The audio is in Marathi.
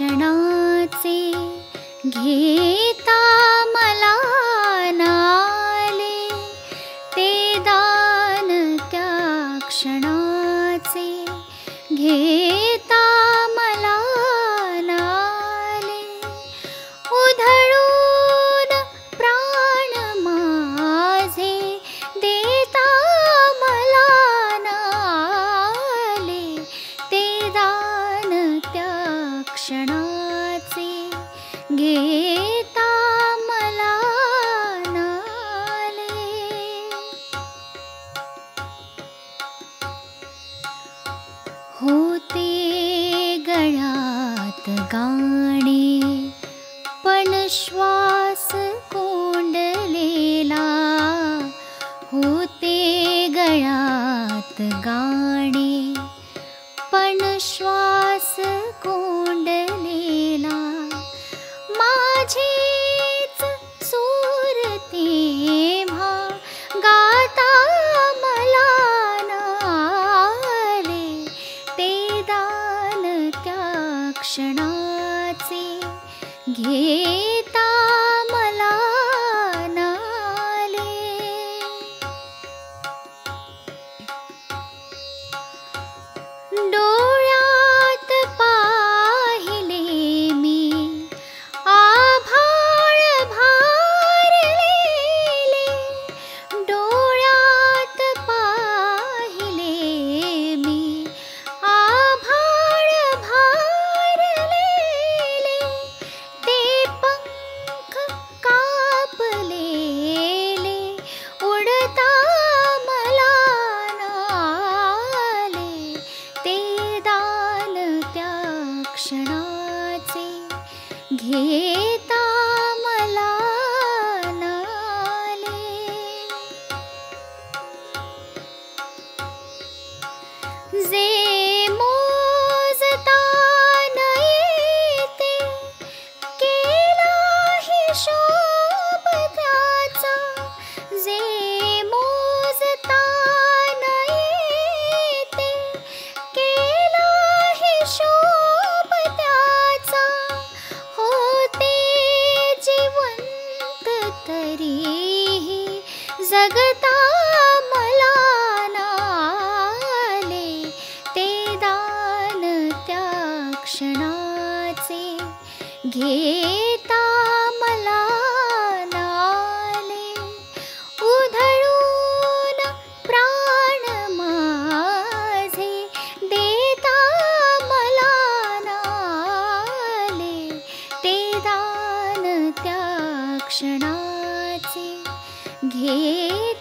क्षणाचे घेता मला नाले, ते दान त्या क्षणाचे घेता मला नाले. उधळून प्राण माझे देता मला नाले, ते दान त्या क्षणाचे घेता मला नाले. होते गळ्यात गाणे पण श्वास कोंडलेला, होते गळ्यात गाणे पण श्वास कोंडलेला. माझीच सूर तेव्हा गाता मला नाले, ते दान त्या क्षणाचे घेता मला नाले. डोळ्यात पाहिले मी आभाळ भारलेले, डोळ्यात पाहिले मी आभाळ भारलेले. ते पंख कापलेले उडता मला नाले, ते दान त्या क्षणाचे घेता मला नाले. जे मोजता न येते केला हिशोब त्याचा, जे मोजता न येते केला हिशोब त्याचा. होते जिवंत तरीही जगता मला नाले, ते दान त्या क्षणाचे घेता मला नाले. उधळून प्राण माझे देता मला नाले, ते दान त्या क्षणाचे घेता